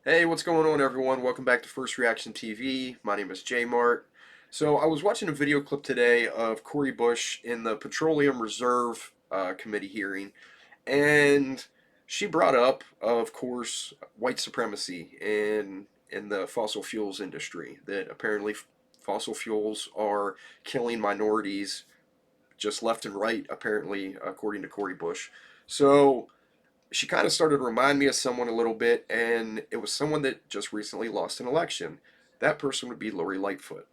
Hey, what's going on, everyone? Welcome back to First Reaction TV. My name is J Mart. So I was watching a video clip today of Cori Bush in the Petroleum Reserve Committee hearing, and she brought up, of course, white supremacy in the fossil fuels industry. That apparently fossil fuels are killing minorities just left and right, apparently, according to Cori Bush. So she kind of started to remind me of someone a little bit, and it was someone that just recently lost an election. That person would be Lori Lightfoot.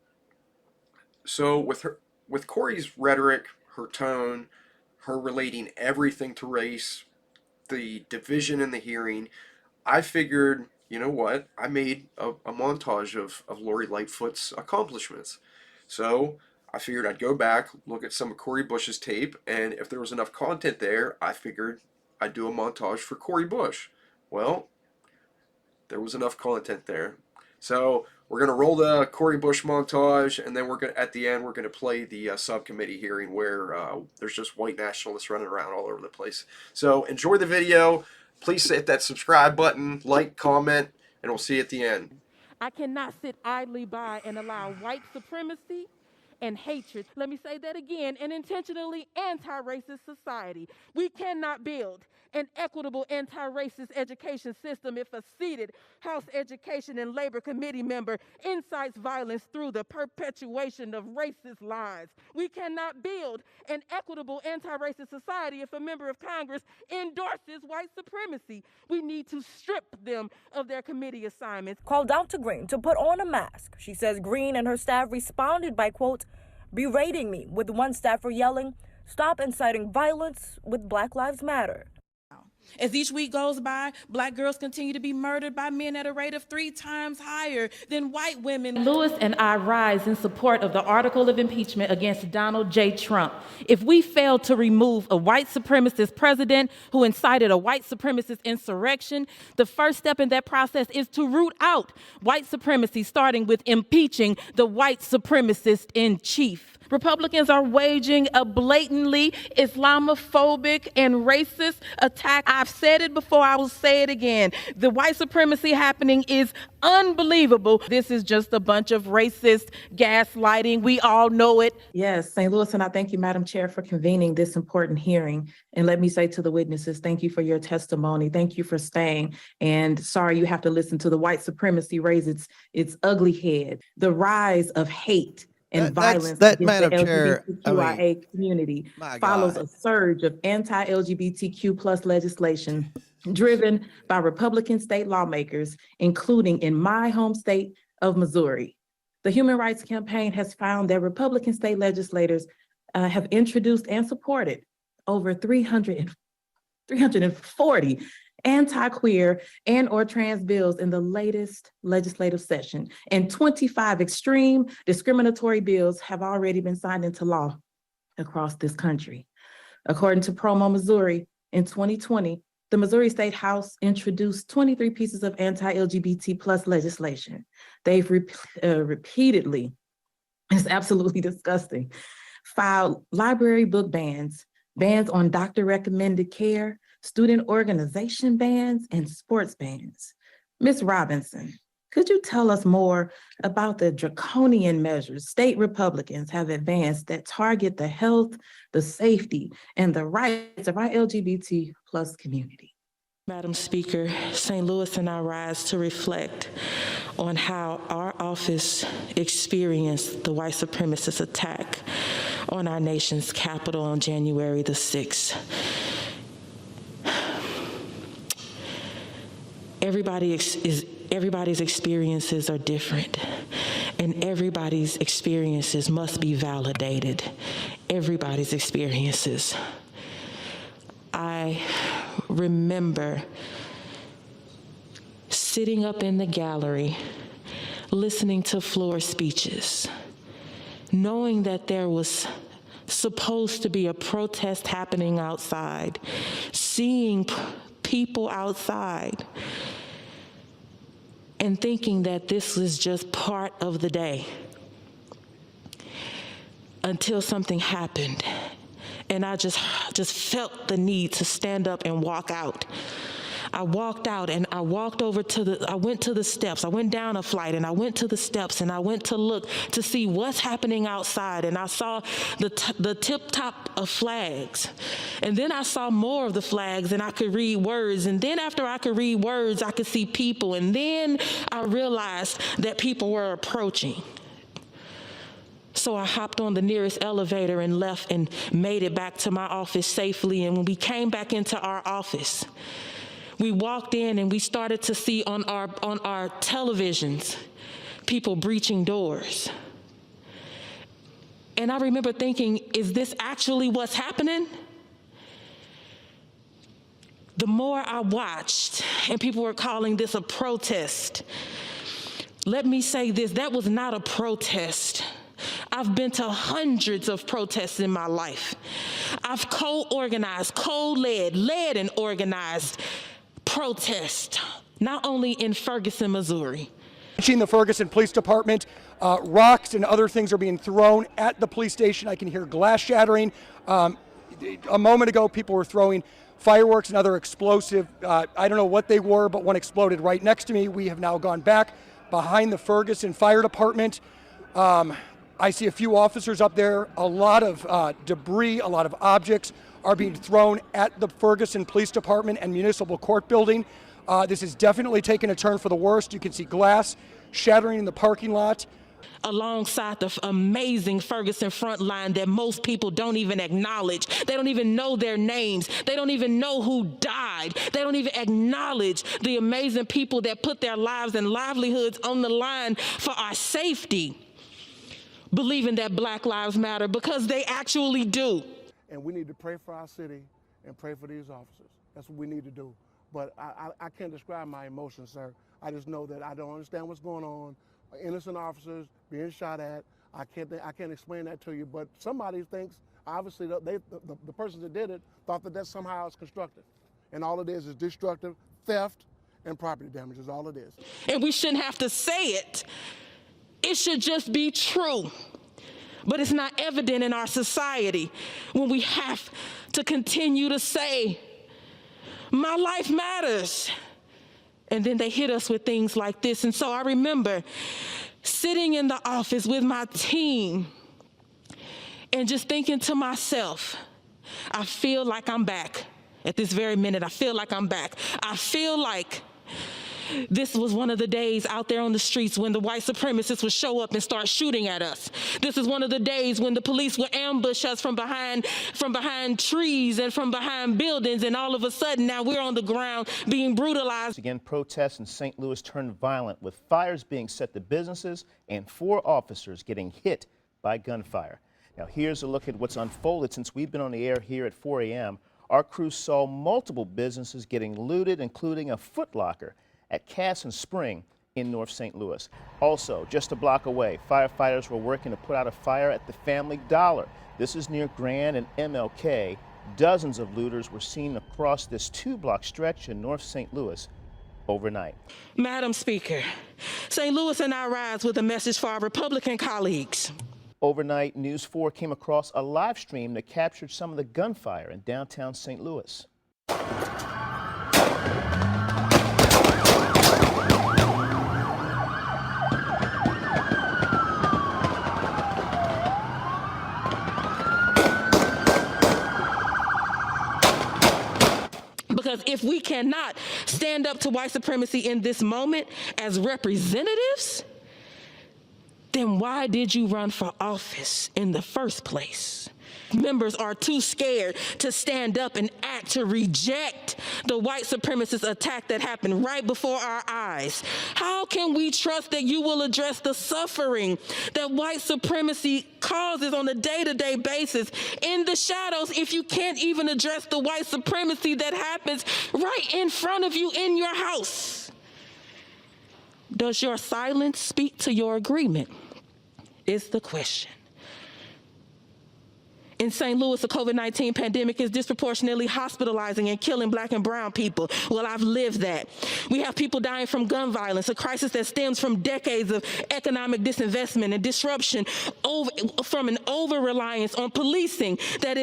So with Cori's rhetoric, her tone, her relating everything to race, the division in the hearing, I figured, you know what? I made a montage of Lori Lightfoot's accomplishments. So I figured I'd go back, look at some of Cori Bush's tape, and if there was enough content there, I figured I'd do a montage for Cori Bush. Well, there was enough content there. So we're gonna roll the Cori Bush montage, and then at the end we're gonna play the subcommittee hearing where there's just white nationalists running around all over the place. So enjoy the video. Please hit that subscribe button, like, comment, and we'll see you at the end. I cannot sit idly by and allow white supremacy and hatred, let me say that again, an intentionally anti-racist society. We cannot build an equitable anti-racist education system if a seated House Education and Labor Committee member incites violence through the perpetuation of racist lies. We cannot build an equitable anti-racist society if a member of Congress endorses white supremacy. We need to strip them of their committee assignments. Called out to Green to put on a mask. She says Green and her staff responded by, quote, berating me, with one staffer yelling, "Stop inciting violence," with Black Lives Matter. As each week goes by, black girls continue to be murdered by men at a rate of 3 times higher than white women. Lewis and I rise in support of the article of impeachment against Donald J. Trump. If we fail to remove a white supremacist president who incited a white supremacist insurrection, the first step in that process is to root out white supremacy, starting with impeaching the white supremacist in chief. Republicans are waging a blatantly Islamophobic and racist attack. I've said it before, I will say it again. The white supremacy happening is unbelievable. This is just a bunch of racist gaslighting. We all know it. Yes, St. Louis, and I thank you, Madam Chair, for convening this important hearing. And let me say to the witnesses, thank you for your testimony. Thank you for staying. And sorry you have to listen to the white supremacy raise its ugly head. The rise of hate and violence that against Madam the Chair, LGBTQIA community follows a surge of anti-LGBTQ plus legislation driven by Republican state lawmakers, including in my home state of Missouri. The Human Rights Campaign has found that Republican state legislators have introduced and supported over 340 anti-queer and or trans bills in the latest legislative session, and 25 extreme discriminatory bills have already been signed into law across this country. According to Promo, Missouri, in 2020, the Missouri State House introduced 23 pieces of anti-LGBT plus legislation. They've repeatedly, it's absolutely disgusting, filed library book bans, bans on doctor-recommended care, student organization bans, and sports bans. Ms. Robinson, could you tell us more about the draconian measures state Republicans have advanced that target the health, the safety, and the rights of our LGBT plus community? Madam Speaker, St. Louis and I rise to reflect on how our office experienced the white supremacist attack on our nation's capital on January the 6th. Everybody's experiences are different, and everybody's experiences must be validated. Everybody's experiences. I remember sitting up in the gallery, listening to floor speeches, knowing that there was supposed to be a protest happening outside, seeing people outside, and thinking that this was just part of the day until something happened. And I just felt the need to stand up and walk out. I walked out and I walked over I went to the steps. I went down a flight and I went to the steps and I went to look to see what's happening outside. And I saw the tip top of flags. And then I saw more of the flags and I could read words. And then after I could read words, I could see people. And then I realized that people were approaching. So I hopped on the nearest elevator and left and made it back to my office safely. And when we came back into our office, we walked in and we started to see on our televisions people breaching doors. And I remember thinking, is this actually what's happening? The more I watched, and people were calling this a protest, let me say this, that was not a protest. I've been to hundreds of protests in my life. I've co-organized, led and organized protests, not only in Ferguson, Missouri. In the Ferguson Police Department, rocks and other things are being thrown at the police station. I can hear glass shattering. A moment ago, people were throwing fireworks and other explosive. I don't know what they were, but one exploded right next to me. We have now gone back behind the Ferguson Fire Department. I see a few officers up there. A lot of debris, a lot of objects are being thrown at the Ferguson Police Department and Municipal Court building. This is definitely taking a turn for the worst. You can see glass shattering in the parking lot. Alongside the amazing Ferguson front line that most people don't even acknowledge. They don't even know their names. They don't even know who died. They don't even acknowledge the amazing people that put their lives and livelihoods on the line for our safety, believing that Black Lives Matter, because they actually do. And we need to pray for our city and pray for these officers. That's what we need to do. But I can't describe my emotions, sir. I just know that I don't understand what's going on. Innocent officers being shot at. I can't explain that to you, but somebody thinks, obviously, the person that did it thought that somehow is constructive. And all it is destructive, theft, and property damage is all it is. And we shouldn't have to say it. It should just be true. But it's not evident in our society when we have to continue to say, my life matters. And then they hit us with things like this. And so I remember sitting in the office with my team and just thinking to myself, I feel like I'm back. At this very minute, I feel like I'm back. I feel like this was one of the days out there on the streets when the white supremacists would show up and start shooting at us. This is one of the days when the police would ambush us from behind trees and from behind buildings, and all of a sudden now we're on the ground being brutalized. Again, protests in St. Louis turned violent with fires being set to businesses and 4 officers getting hit by gunfire. Now here's a look at what's unfolded since we've been on the air here at 4 a.m. Our crew saw multiple businesses getting looted, including a Foot Locker at Cass and Spring in North St. Louis. Also, just a block away, firefighters were working to put out a fire at the Family Dollar. This is near Grand and MLK. Dozens of looters were seen across this 2-block stretch in North St. Louis overnight. Madam Speaker, St. Louis and I rise with a message for our Republican colleagues. Overnight, News 4 came across a live stream that captured some of the gunfire in downtown St. Louis. Because if we cannot stand up to white supremacy in this moment as representatives, then why did you run for office in the first place? Members are too scared to stand up and act to reject the white supremacist attack that happened right before our eyes. How can we trust that you will address the suffering that white supremacy causes on a day-to-day basis in the shadows if you can't even address the white supremacy that happens right in front of you in your house? Does your silence speak to your agreement? Is the question. In St. Louis, the COVID-19 pandemic is disproportionately hospitalizing and killing Black and brown people. Well, I've lived that. We have people dying from gun violence, a crisis that stems from decades of economic disinvestment and disruption from an over-reliance on policing that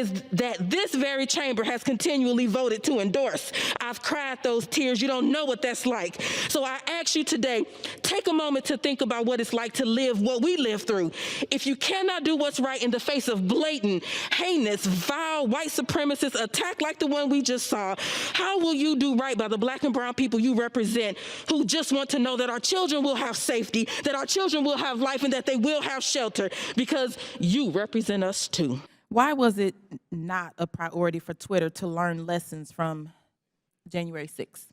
this very chamber has continually voted to endorse. I've cried those tears. You don't know what that's like. So I ask you today, take a moment to think about what it's like to live what we live through. If you cannot do what's right in the face of blatant, heinous, vile, white supremacist attack like the one we just saw, how will you do right by the Black and brown people you represent who just want to know that our children will have safety, that our children will have life, and that they will have shelter, because you represent us too. Why was it not a priority for Twitter to learn lessons from January 6th?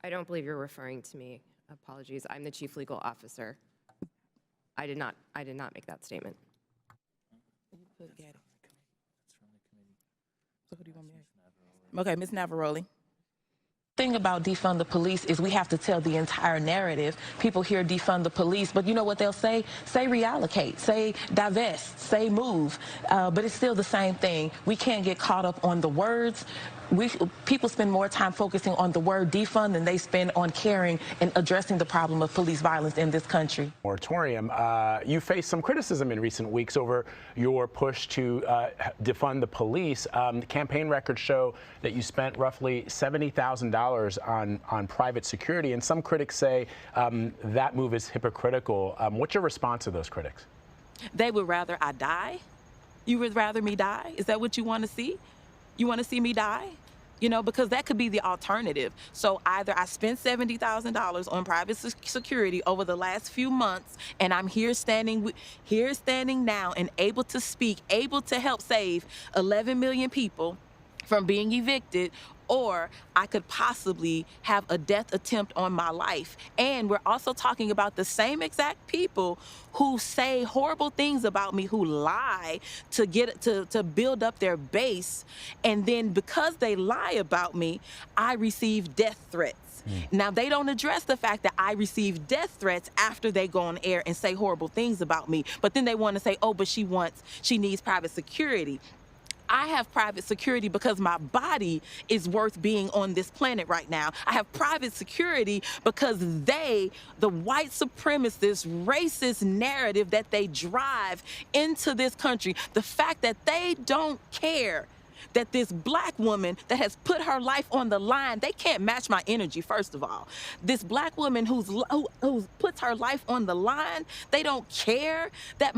I don't believe you're referring to me. Apologies. I'm the chief legal officer. I did not make that statement. Okay, Ms. Navaroli. Thing about defund the police is we have to tell the entire narrative. People hear defund the police, but you know what they'll say? Say reallocate, say divest, say move, but it's still the same thing. We can't get caught up on the words. People spend more time focusing on the word defund than they spend on caring and addressing the problem of police violence in this country. Moratorium. You faced some criticism in recent weeks over your push to defund the police. Campaign records show that you spent roughly $70,000 on private security, and some critics say that move is hypocritical. What's your response to those critics? They would rather I die? You would rather me die? Is that what you want to see? You want to see me die? You know, because that could be the alternative. So either I spent $70,000 on private security over the last few months, and I'm here standing now and able to speak, able to help save 11 million people from being evicted, or I could possibly have a death attempt on my life. And we're also talking about the same exact people who say horrible things about me, who lie to build up their base. And then because they lie about me, I receive death threats. Now, they don't address the fact that I receive death threats after they go on air and say horrible things about me. But then they want to say, oh, but she needs private security. I have private security because my body is worth being on this planet right now. I have private security because the white supremacist, racist narrative that they drive into this country, the fact that they don't care that this Black woman that has put her life on the line, they can't match my energy, first of all. This Black woman who puts her life on the line, they don't care that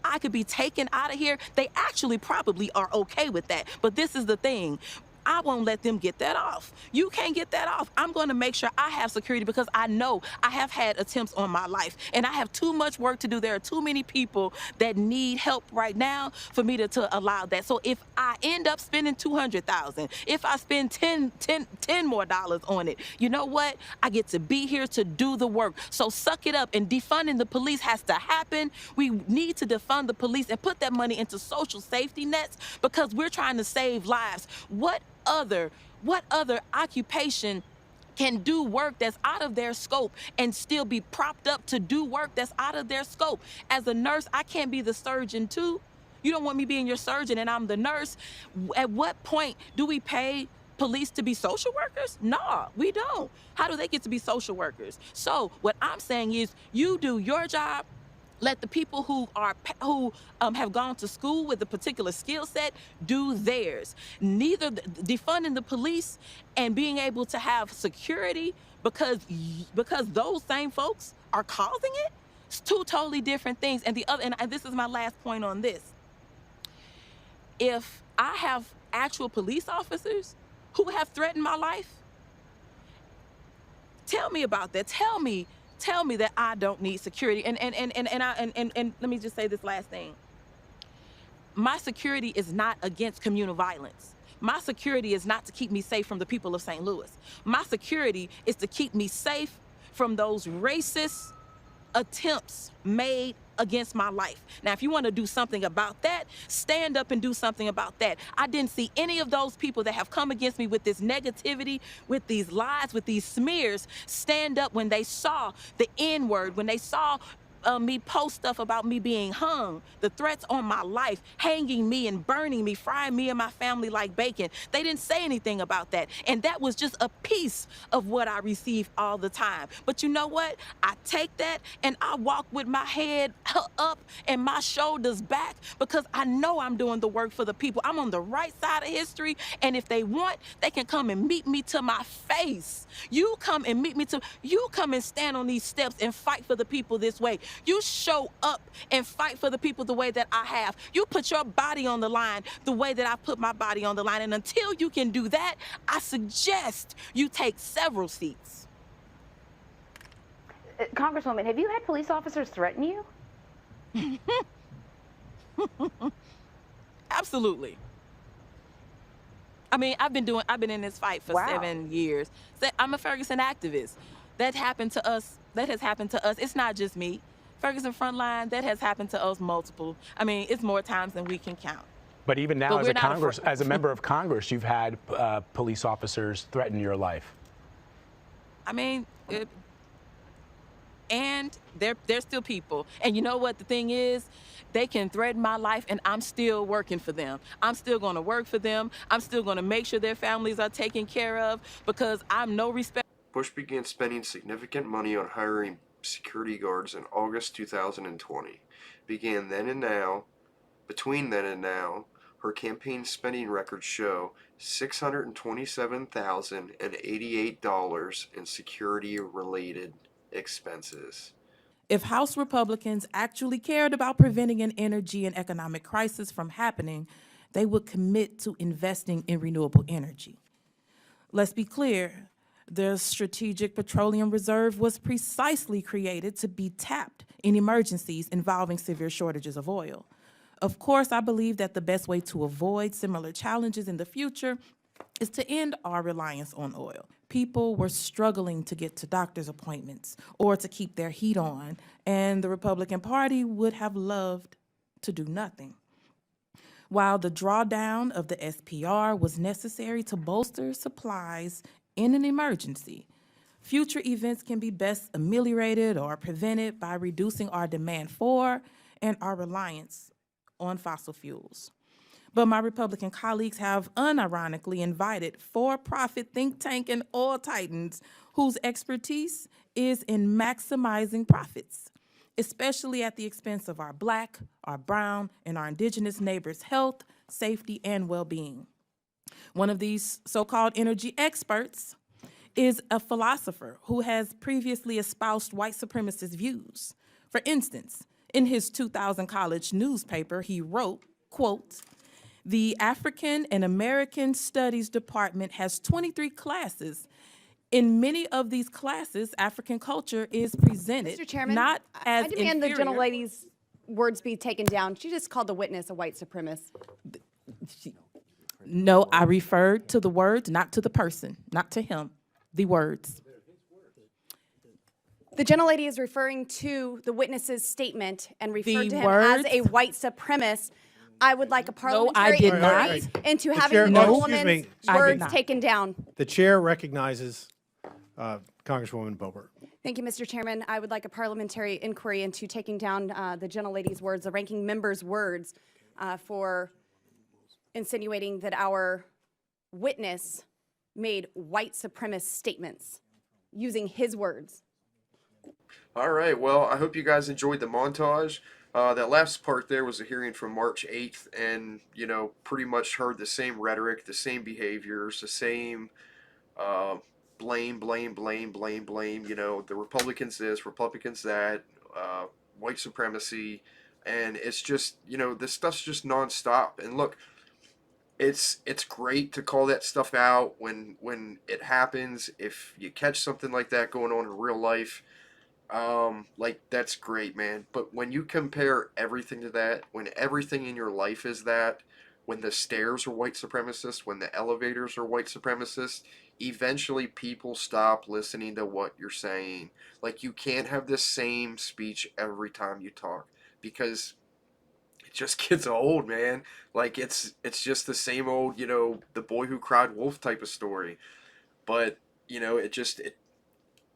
I could be taken out of here. They actually probably are okay with that. But this is the thing. I won't let them get that off. You can't get that off. I'm going to make sure I have security because I know I have had attempts on my life and I have too much work to do. There are too many people that need help right now for me to allow that. So if I end up spending $200,000, if I spend $10 more on it, you know what? I get to be here to do the work. So suck it up, and defunding the police has to happen. We need to defund the police and put that money into social safety nets because we're trying to save lives. What other occupation can do work that's out of their scope and still be propped up to do work that's out of their scope? As a nurse, I can't be the surgeon too. You don't want me being your surgeon and I'm the nurse. At what point do we pay police to be social workers? No, we don't. How do they get to be social workers? So what I'm saying is, you do your job. Let the people who have gone to school with a particular skill set do theirs. Neither defunding the police and being able to have security because those same folks are causing it. It's two totally different things. And this is my last point on this. If I have actual police officers who have threatened my life, tell me about that. Tell me that I don't need security. And let me just say this last thing. My security is not against communal violence. My security is not to keep me safe from the people of St. Louis. My security is to keep me safe from those racist attempts made against my life. Now, if you want to do something about that, stand up and do something about that. I didn't see any of those people that have come against me with this negativity, with these lies, with these smears, stand up when they saw the N-word, when they saw me post stuff about me being hung, the threats on my life, hanging me and burning me, frying me and my family like bacon. They didn't say anything about that. And that was just a piece of what I receive all the time. But you know what? I take that and I walk with my head up and my shoulders back because I know I'm doing the work for the people. I'm on the right side of history. And if they want, they can come and meet me to my face. You come and stand on these steps and fight for the people this way. You show up and fight for the people the way that I have. You put your body on the line the way that I put my body on the line. And until you can do that, I suggest you take several seats. Congresswoman, have you had police officers threaten you? Absolutely. I mean, I've been in this fight for 7 years. I'm a Ferguson activist. That happened to us. That has happened to us. It's not just me. Ferguson Frontline, that has happened to us multiple. I mean, it's more times than we can count. But even now, as a member of Congress, you've had police officers threaten your life. I mean, and they're still people. And you know what the thing is? They can threaten my life, and I'm still working for them. I'm still going to work for them. I'm still going to make sure their families are taken care of because I'm no respect. Bush began spending significant money on hiring security guards in August 2020. Between then and now, her campaign spending records show $627,088 in security-related expenses. If House Republicans actually cared about preventing an energy and economic crisis from happening, they would commit to investing in renewable energy. Let's be clear, the Strategic Petroleum Reserve was precisely created to be tapped in emergencies involving severe shortages of oil. Of course, I believe that the best way to avoid similar challenges in the future is to end our reliance on oil. People were struggling to get to doctor's appointments or to keep their heat on, and the Republican Party would have loved to do nothing. While the drawdown of the SPR was necessary to bolster supplies in an emergency, future events can be best ameliorated or prevented by reducing our demand for and our reliance on fossil fuels. But my Republican colleagues have unironically invited for-profit think tank and oil titans whose expertise is in maximizing profits, especially at the expense of our Black, our brown, and our indigenous neighbors' health, safety, and well-being. One of these so-called energy experts is a philosopher who has previously espoused white supremacist views. For instance, in his 2000 college newspaper, he wrote, quote, "The African and American Studies Department has 23 classes. In many of these classes, African culture is presented Mr. Chairman, not as I demand inferior." the gentlelady's words be taken down. She just called the witness a white supremacist. No, I referred to the words, not to the person, not to him, the words. The gentlelady is referring to the witness's statement and referred The to him words? as a white supremacist. I would like a parliamentary did inquiry not. into The having chair- the no, excuse woman's me. I did words not. taken down. The chair recognizes Congresswoman Boebert. Thank you, Mr. Chairman. I would like a parliamentary inquiry into taking down the gentlelady's words, the ranking member's words, for insinuating that our witness made white supremacist statements using his words. All right, well, I hope you guys enjoyed the montage. That last part there was a hearing from March 8th, and, you know, pretty much heard the same rhetoric, the same behaviors, the same blame, you know, the Republicans this, Republicans that, white supremacy, and it's just, you know, this stuff's just nonstop. And look, it's great to call that stuff out when it happens. If you catch something like that going on in real life, like, that's great, man. But when you compare everything to that, when everything in your life is that, when the stairs are white supremacists, when the elevators are white supremacists, eventually people stop listening to what you're saying. Like, you can't have the same speech every time you talk, because it just gets old, man. Like, it's just the same old, you know, the boy who cried wolf type of story. But, you know,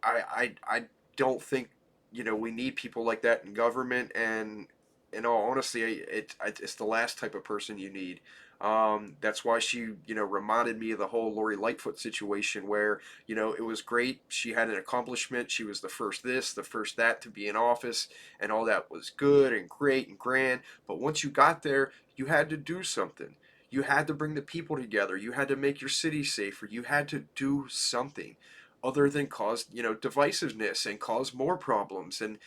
I don't think you know, we need people like that in government, and in all honesty, it's the last type of person you need. That's why she, you know, reminded me of the whole Lori Lightfoot situation where, you know, it was great. She had an accomplishment. She was the first this, the first that to be in office, and all that was good and great and grand. But once you got there, you had to do something. You had to bring the people together. You had to make your city safer. You had to do something other than cause, you know, divisiveness and cause more problems, and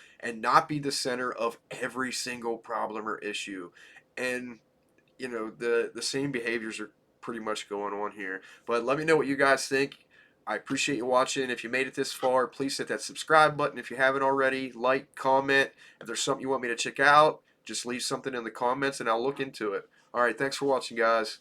not be the center of every single problem or issue. And you know, the same behaviors are pretty much going on here. But let me know what you guys think. I appreciate you watching. If you made it this far, please hit that subscribe button if you haven't already. Like, comment. If there's something you want me to check out, just leave something in the comments and I'll look into it. All right, thanks for watching, guys.